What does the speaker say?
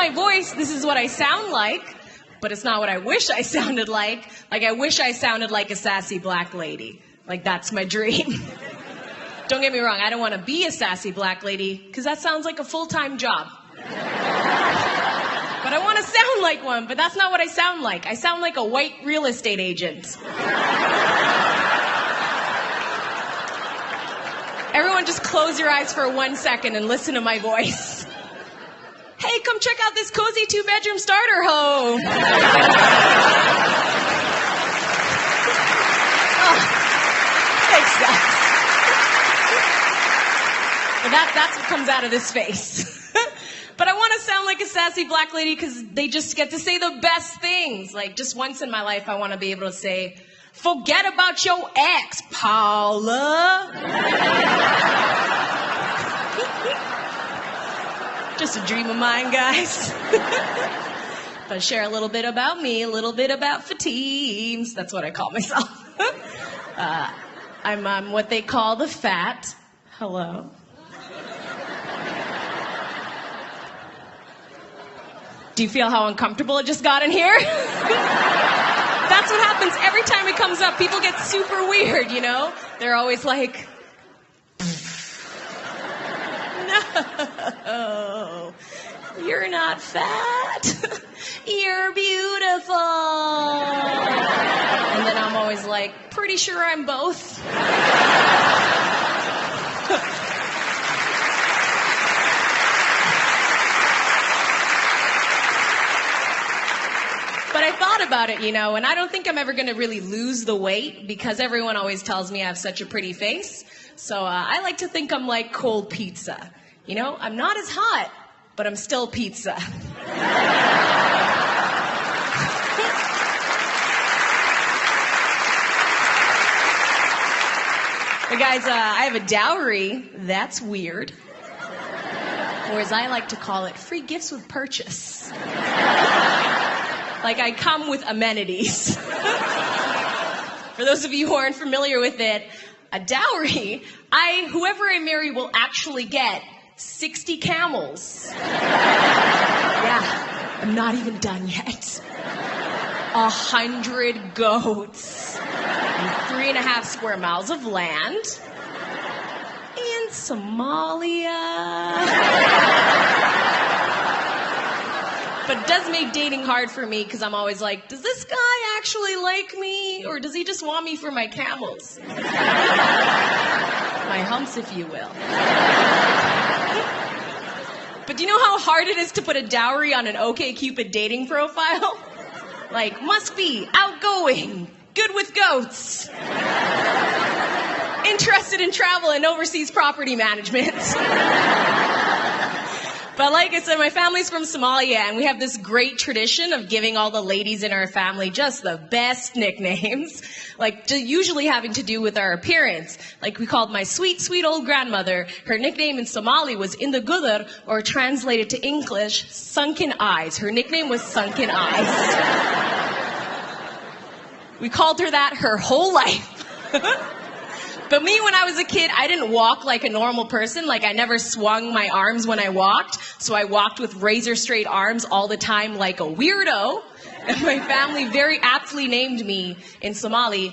my voice, this is what I sound like, but it's not what I wish I sounded like. Like, I wish I sounded like a sassy black lady. Like, that's my dream. Don't get me wrong, I don't want to be a sassy black lady, because that sounds like a full-time job. But I want to sound like one, but that's not what I sound like. I sound like a white real estate agent. Everyone just close your eyes for 1 second and listen to my voice. Hey, come check out this cozy 2-bedroom starter home. Oh, thanks, guys. But that's what comes out of this face. But I want to sound like a sassy black lady because they just get to say the best things. Like, just once in my life, I want to be able to say, forget about your ex, Paula. Just a dream of mine, guys. But share a little bit about me, a little bit about Fatimes. That's what I call myself. I'm what they call the fat. Hello. Do you feel how uncomfortable it just got in here? That's what happens every time it comes up. People get super weird, you know? They're always like, no, you're not fat. You're beautiful. And then I'm always like, pretty sure I'm both. But I thought about it, you know, and I don't think I'm ever going to really lose the weight because everyone always tells me I have such a pretty face. So I like to think I'm like cold pizza. You know, I'm not as hot, but I'm still pizza. But guys, I have a dowry. That's weird. Or as I like to call it, free gifts with purchase. Like, I come with amenities. For those of you who aren't familiar with it, a dowry, whoever I marry will actually get 60 camels. Yeah, I'm not even done yet. 100 goats. And 3.5 square miles of land. In Somalia. But it does make dating hard for me because I'm always like, does this guy actually like me? Or does he just want me for my camels? My humps, if you will. But do you know how hard it is to put a dowry on an OkCupid dating profile? Like, must be outgoing, good with goats, interested in travel and overseas property management. But like I said, my family's from Somalia, and we have this great tradition of giving all the ladies in our family just the best nicknames, like usually having to do with our appearance. Like, we called my sweet, sweet old grandmother, her nickname in Somali was in the gudar, or translated to English, sunken eyes. Her nickname was Sunken Eyes. We called her that her whole life. But me, when I was a kid, I didn't walk like a normal person. Like, I never swung my arms when I walked. So I walked with razor straight arms all the time like a weirdo. And my family very aptly named me in Somali